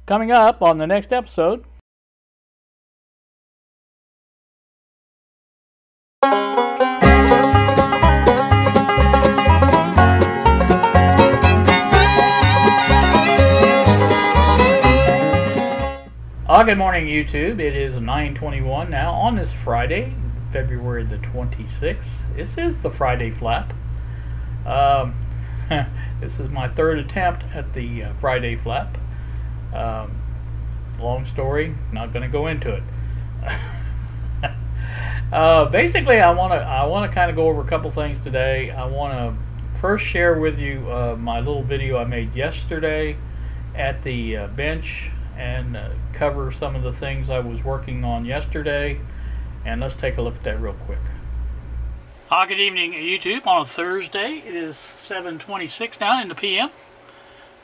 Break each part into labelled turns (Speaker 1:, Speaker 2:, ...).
Speaker 1: Coming up on the next episode. Good morning, YouTube. It is 9:21 now on this Friday, February the 26th. This is the Friday flap. This is my third attempt at the Friday flap. Long story, not going to go into it. Basically, I want to kind of go over a couple things today. I want to first share with you my little video I made yesterday at the bench and cover some of the things I was working on yesterday, and let's take a look at that real quick. Good evening, YouTube. On a Thursday, it is 7:26 now in the PM.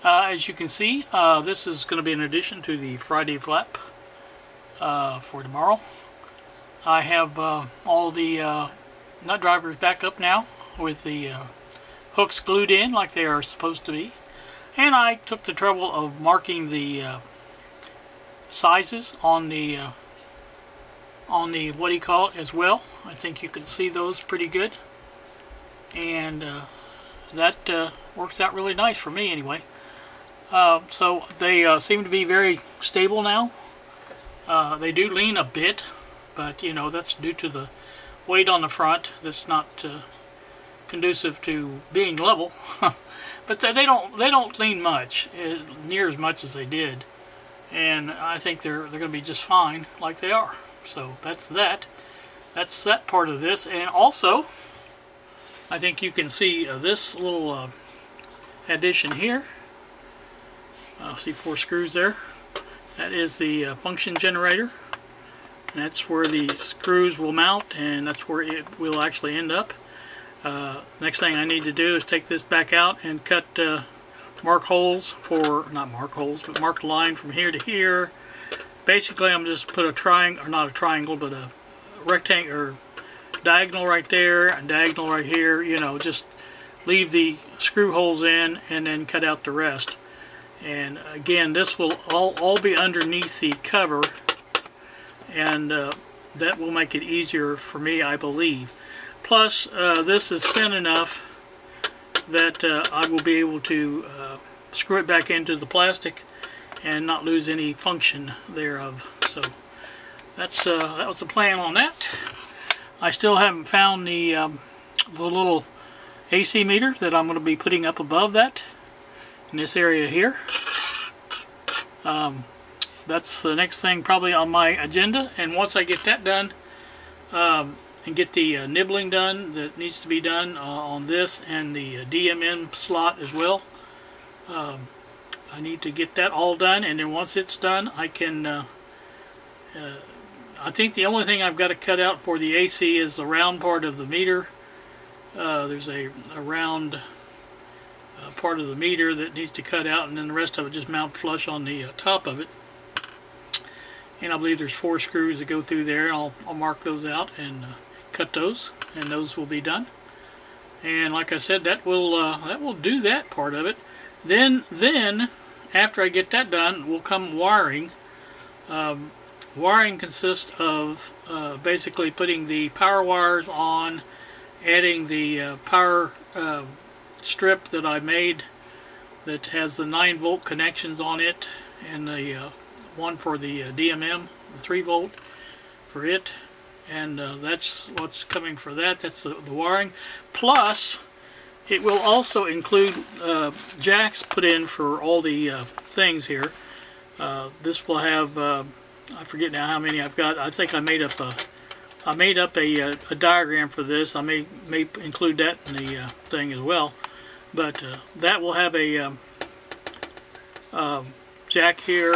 Speaker 1: As you can see, this is going to be an addition to the Friday flap for tomorrow. I have all the nut drivers back up now with the hooks glued in like they are supposed to be, and I took the trouble of marking the sizes on the what do you call it as well. I think you can see those pretty good, and that works out really nice for me anyway. So they seem to be very stable now. They do lean a bit, but you know, that's due to the weight on the front. That's not conducive to being level. But they don't lean much, near as much as they did. And I think they're going to be just fine like they are. So that's that part of this. And also, I think you can see this little addition here. See 4 screws there. That is the function generator. And that's where the screws will mount, and that's where it will actually end up. Next thing I need to do is take this back out and cut mark holes for, not mark holes, but mark a line from here to here. Basically, I'm just put a triangle, or not a triangle, but a rectangle or diagonal right there and diagonal right here. You know, just leave the screw holes in and then cut out the rest. And again, this will all be underneath the cover, and that will make it easier for me, I believe. Plus, this is thin enough that I will be able to screw it back into the plastic and not lose any function thereof. So that was the plan on that. I still haven't found the little AC meter that I'm going to be putting up above that in this area here. That's the next thing probably on my agenda, and once I get that done and get the nibbling done that needs to be done on this and the DMM slot as well, I need to get that all done, and then once it's done I can I think the only thing I've got to cut out for the AC is the round part of the meter. There's a round part of the meter that needs to cut out, and then the rest of it just mount flush on the top of it. And I believe there's 4 screws that go through there. I'll mark those out and cut those, and those will be done. And like I said, that will do that part of it. Then after I get that done, will come wiring. Wiring consists of basically putting the power wires on, adding the power strip that I made that has the 9-volt connections on it, and the one for the DMM, the 3-volt for it, and that's what's coming for that. That's the wiring. Plus, it will also include jacks put in for all the things here. This will have I forget now how many I've got. I think I made up a diagram for this. I may include that in the thing as well. But that will have a jack here,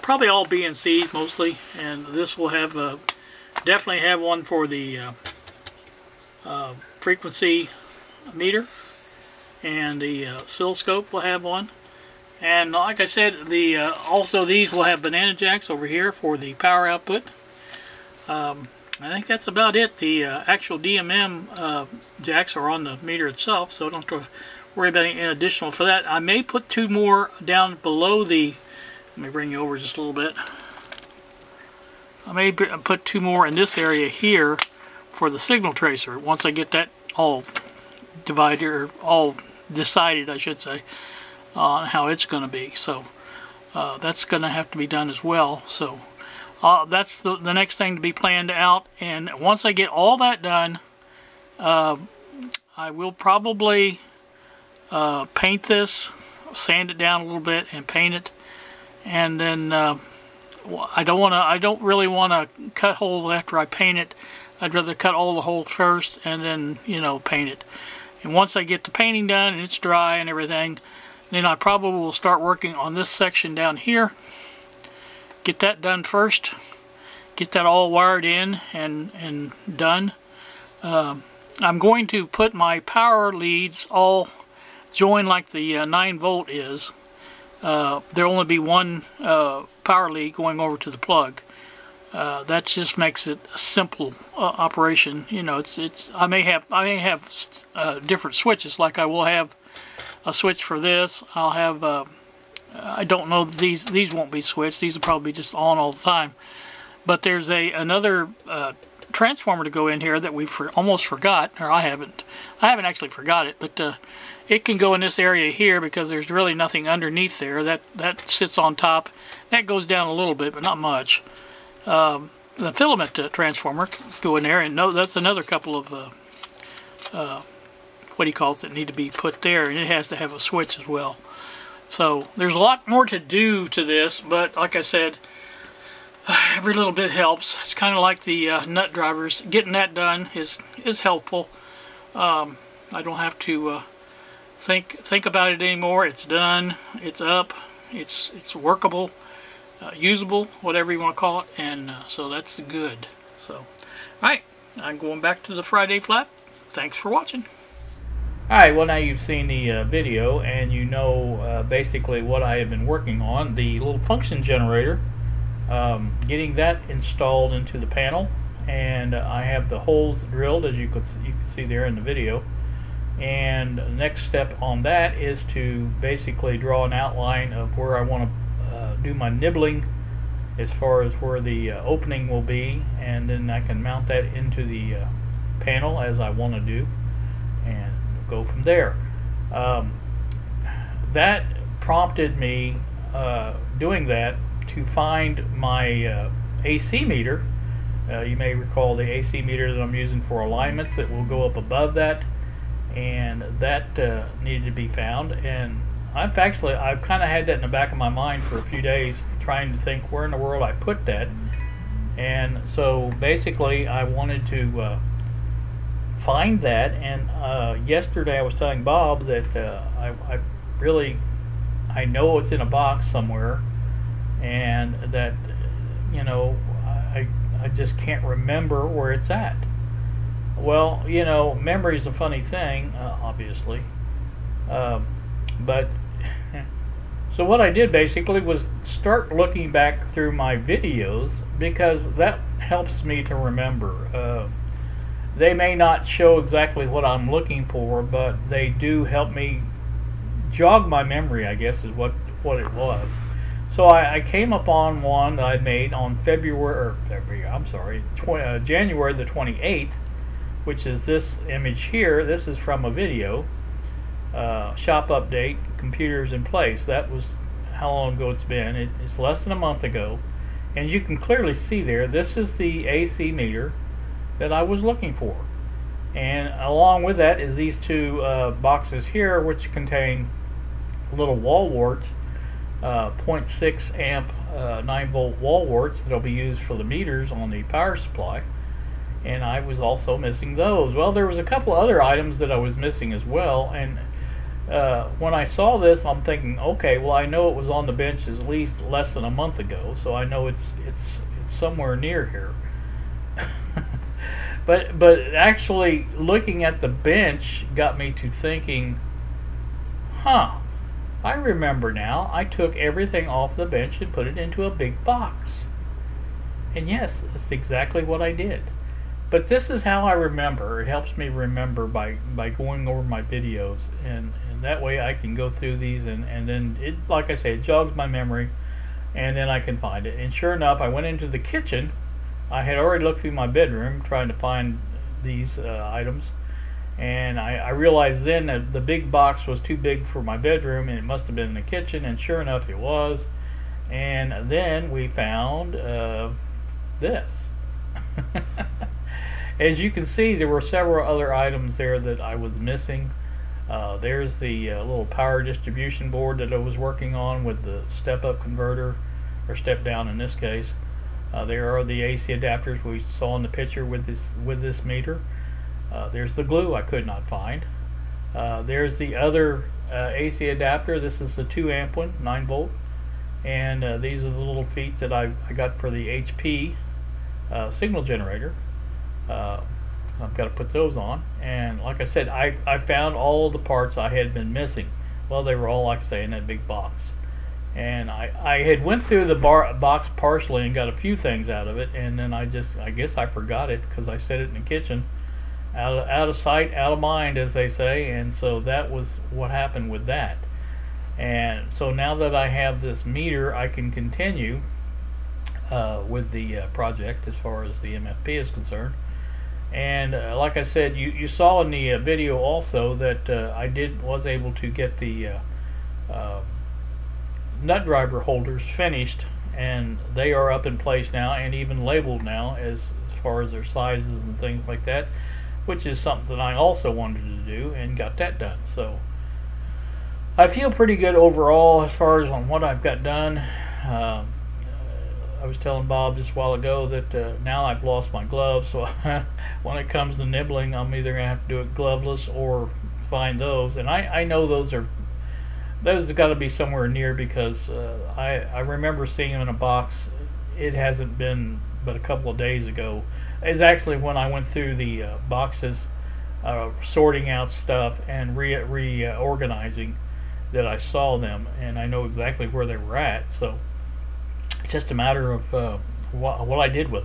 Speaker 1: probably all BNCs mostly, and this will have definitely have one for the frequency meter, and the oscilloscope will have one. And like I said, also these will have banana jacks over here for the power output. I think that's about it. The actual DMM jacks are on the meter itself, so I don't have to worry about anything additional for that. I may put 2 more down below the Let me bring you over just a little bit. So I may put 2 more in this area here for the signal tracer once I get that all divided, or all decided, I should say, on how it's going to be. So that's going to have to be done as well. So that's the next thing to be planned out. And once I get all that done, I will probably paint this, sand it down a little bit, and paint it. And then I don't really want to cut holes after I paint it. I'd rather cut all the holes first and then, you know, paint it. And once I get the painting done and it's dry and everything, then I probably will start working on this section down here. Get that done first. Get that all wired in and done. I'm going to put my power leads all joined like the 9-volt is. There'll only be one power lead going over to the plug. That just makes it a simple operation. You know, I may have different switches. Like I will have a switch for this. I'll have I don't know, these won't be switched. These will probably be just on all the time. But there's another transformer to go in here that we almost forgot, or I haven't actually forgot it, but it can go in this area here because there's really nothing underneath there. That sits on top. That goes down a little bit, but not much. The filament transformer can go in there, and no, that's another couple of what do you call it, that need to be put there, and it has to have a switch as well. So there's a lot more to do to this, but like I said, every little bit helps. It's kind of like the nut drivers. Getting that done is helpful. I don't have to think about it anymore. It's done. It's up. It's workable, usable, whatever you want to call it, and so that's good. So, all right, I'm going back to the Friday flap. Thanks for watching. Alright, well, now you've seen the video and you know basically what I have been working on. The little function generator, getting that installed into the panel, and I have the holes drilled, as you can see there in the video. And the next step on that is to basically draw an outline of where I want to do my nibbling as far as where the opening will be, and then I can mount that into the panel as I want to do, and go from there. That prompted me doing that to find my AC meter. You may recall the AC meter that I'm using for alignments that will go up above that, and that needed to be found. And I've kind of had that in the back of my mind for a few days, trying to think where in the world I put that. And so basically I wanted to find that, and yesterday I was telling Bob that I know it's in a box somewhere, and that, you know, I just can't remember where it's at. Well, you know, memory is a funny thing, obviously, but so what I did basically was start looking back through my videos, because that helps me to remember. They may not show exactly what I'm looking for, but they do help me jog my memory, I guess is what it was. So I came upon one that I made on January the 28th, which is this image here. This is from a video, shop update, computers in place. That was how long ago it's been. It's less than a month ago, and you can clearly see there, this is the AC meter that I was looking for, and along with that is these two boxes here, which contain little wall warts, 0.6 amp 9-volt wall warts that'll be used for the meters on the power supply. And I was also missing those. Well, there was a couple other items that I was missing as well, and when I saw this, I'm thinking, okay, well, I know it was on the bench at least less than a month ago, so I know it's somewhere near here. But actually looking at the bench got me to thinking, huh, I remember now, I took everything off the bench and put it into a big box. And yes, that's exactly what I did. But this is how I remember. It helps me remember by going over my videos, and that way I can go through these, and then it, like I say, it jogs my memory, and then I can find it. And sure enough, I went into the kitchen. I had already looked through my bedroom trying to find these items, and I realized then that the big box was too big for my bedroom, and it must have been in the kitchen, and sure enough it was. And then we found this. As you can see, there were several other items there that I was missing. There's the little power distribution board that I was working on with the step-up converter, or step-down in this case. There are the AC adapters we saw in the picture with this meter. There's the glue I could not find. There's the other AC adapter. This is the 2 amp one, 9 volt, and these are the little feet that I got for the HP signal generator. I've got to put those on, and like I said, I found all the parts I had been missing. Well, they were all, like I say, in that big box, and I had went through the box partially and got a few things out of it, and then I guess I forgot it because I set it in the kitchen, out of sight, out of mind, as they say. And so that was what happened with that. And so now that I have this meter, I can continue with the project as far as the MFP is concerned. And like I said, you saw in the video also that I was able to get the nut driver holders finished, and they are up in place now and even labeled now as far as their sizes and things like that, which is something that I also wanted to do and got that done. So I feel pretty good overall as far as on what I've got done. I was telling Bob just a while ago that now I've lost my gloves, so when it comes to nibbling, I'm either going to have to do it gloveless or find those. And I know those have got to be somewhere near, because I remember seeing them in a box. It hasn't been but a couple of days ago. It's actually when I went through the boxes, sorting out stuff and reorganizing, that I saw them, and I know exactly where they were at. So it's just a matter of what I did with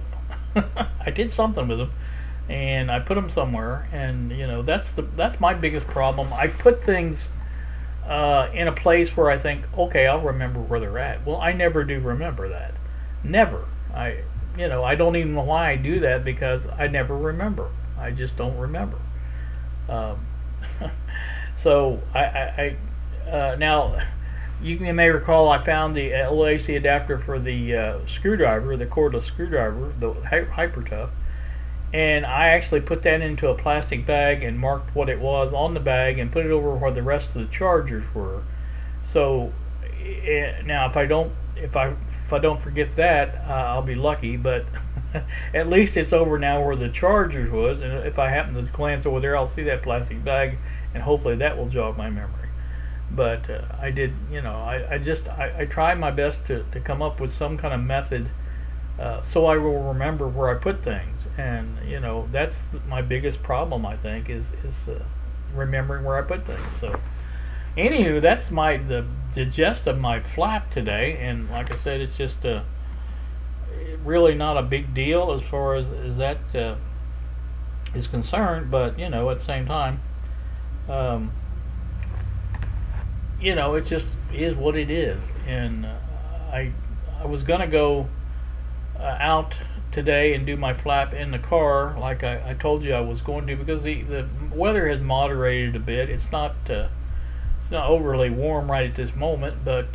Speaker 1: them. I did something with them, and I put them somewhere, and you know, that's my biggest problem. I put things in a place where I think, okay, I'll remember where they're at. Well, I never do remember that. Never. I don't even know why I do that, because I never remember. I just don't remember. So now, you may recall I found the AC adapter for the screwdriver, the cordless screwdriver, the Hyper Tough, and I actually put that into a plastic bag and marked what it was on the bag and put it over where the rest of the chargers were. So now if I don't forget that, I'll be lucky, but at least it's over now where the chargers was, and if I happen to glance over there, I'll see that plastic bag, and hopefully that will jog my memory. But I did, I tried my best to come up with some kind of method so I will remember where I put things. And that's my biggest problem, I think, is remembering where I put things. So anywho, that's the gist of my flap today. And like I said, it's just really not a big deal as far as that is concerned. But at the same time, it just is what it is. And I was gonna go out today and do my flap in the car, like I told you I was going to, because the weather has moderated a bit. It's not overly warm right at this moment, but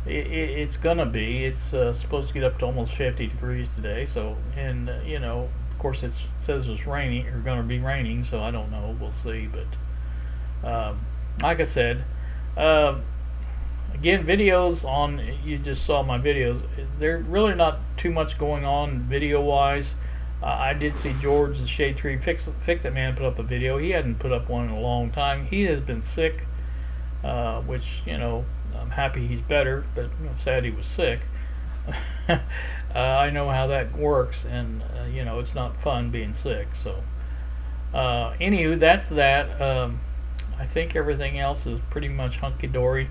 Speaker 1: it's gonna be. It's supposed to get up to almost 50 degrees today. So, and of course it says it's raining, or gonna be raining. So I don't know. We'll see. But like I said, again, videos on, you just saw my videos. There's really not too much going on video wise. I did see George, the Shade Tree Fix-It Man, put up a video. He hadn't put up one in a long time. He has been sick, which I'm happy he's better, but I'm sad he was sick. I know how that works, and it's not fun being sick. So anywho, that's that. I think everything else is pretty much hunky-dory.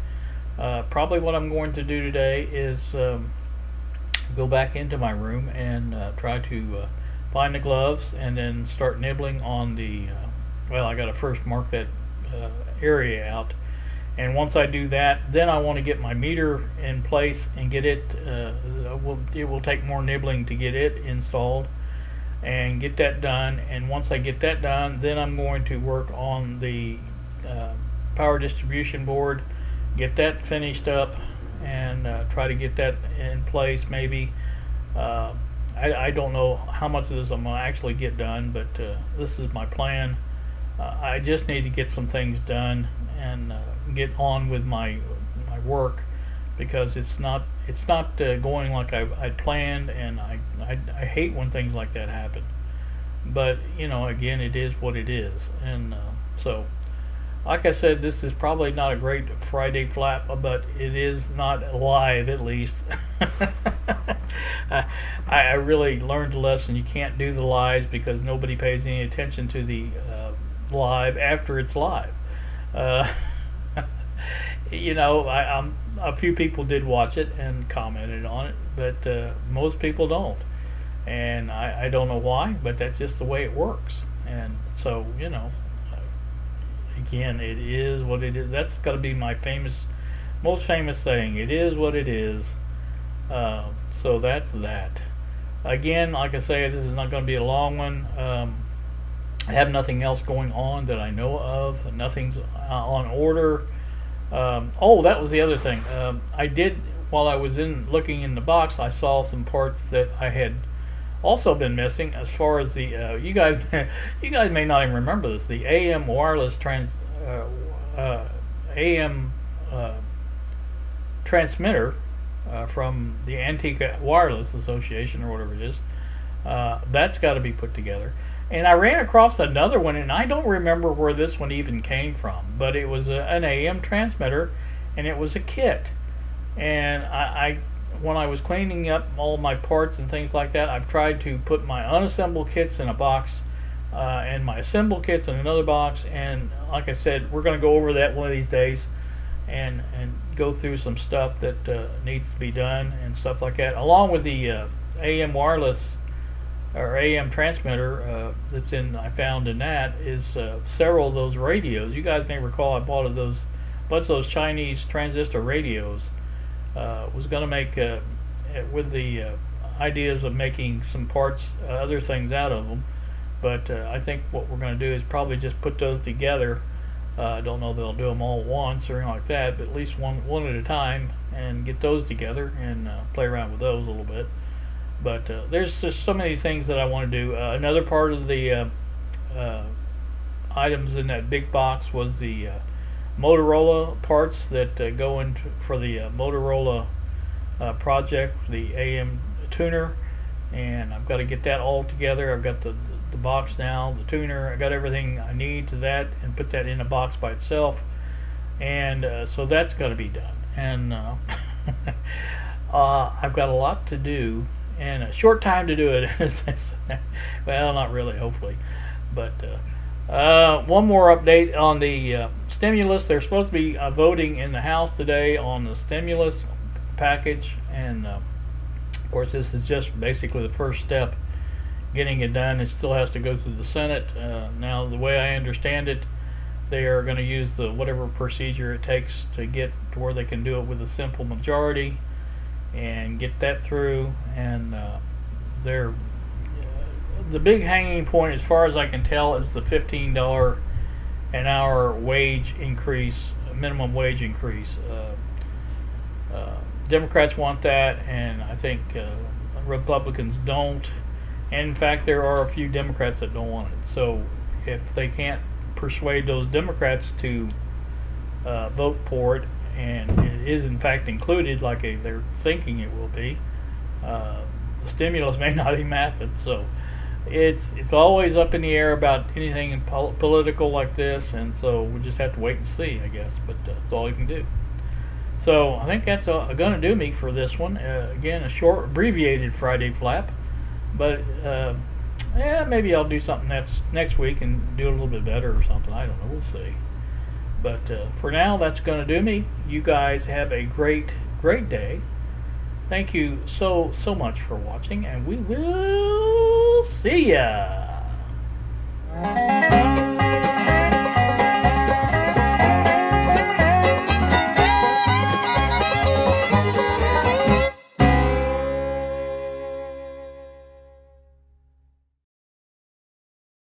Speaker 1: Probably what I'm going to do today is go back into my room and try to find the gloves, and then start nibbling on the well, I got to first mark that area out, And once I do that, then I want to get my meter in place and get it. It will take more nibbling to get it installed and get that done. And once I get that done, then I'm going to work on the power distribution board, get that finished up, and try to get that in place maybe. I don't know how much of this I'm going to actually get done, but this is my plan. I just need to get some things done and get on with my work, because it's not going like I'd planned, and I hate when things like that happen. But you know, again, it is what it is. And so like I said, this is probably not a great Friday flap, but it is not live, at least. I really learned a lesson. You can't do the lives because nobody pays any attention to the live after it's live. You know, a few people did watch it and commented on it, but most people don't. And I don't know why, but that's just the way it works. And so, you know, again, it is what it is. That's got to be my most famous saying. It is what it is. So that's that. Again, like I say, this is not going to be a long one. I have nothing else going on that I know of. Nothing's on order. Oh, that was the other thing. I did, while I was looking in the box, I saw some parts that I had also been missing. As far as the you guys may not even remember this. The AM wireless AM transmitter from the Antique Wireless Association, or whatever it is. That's got to be put together. And I ran across another one, and I don't remember where this one even came from, but it was an AM transmitter, and it was a kit. And when I was cleaning up all my parts and things like that, I've tried to put my unassembled kits in a box and my assembled kits in another box. And like I said, we're going to go over that one of these days and go through some stuff that needs to be done and stuff like that, along with the AM wireless or AM transmitter I found in that is several of those radios. You guys may recall I bought a bunch of those Chinese transistor radios. Was going to make with the ideas of making some parts, other things out of them, but I think what we're going to do is probably just put those together. I don't know if they'll do them all at once or anything like that, but at least one at a time, and get those together and play around with those a little bit. But there's just so many things that I want to do. Another part of the items in that big box was the Motorola parts that go in for the Motorola project, the AM tuner, and I've got to get that all together. I've got the box now, the tuner, I got everything I need to that, and put that in a box by itself, and so that's got to be done. And I've got a lot to do and a short time to do it. Well, not really, hopefully, but one more update on the stimulus. They're supposed to be voting in the House today on the stimulus package, and of course this is just basically the first step getting it done. It still has to go through the Senate. Now, the way I understand it, they are going to use whatever procedure it takes to get to where they can do it with a simple majority and get that through. And the big hanging point, as far as I can tell, is the $15 an hour wage increase, minimum wage increase. Democrats want that, and I think Republicans don't. And in fact, there are a few Democrats that don't want it. So if they can't persuade those Democrats to vote for it, and it is in fact included like they're thinking it will be, the stimulus may not even happen. So it's always up in the air about anything political like this, and so we'll just have to wait and see, I guess. But that's all you can do. So I think that's going to do me for this one. Again, a short, abbreviated Friday flap. But yeah, maybe I'll do something next week and do a little bit better or something. I don't know. We'll see. But for now, that's going to do me. You guys have a great day. Thank you so much for watching, and we will see ya.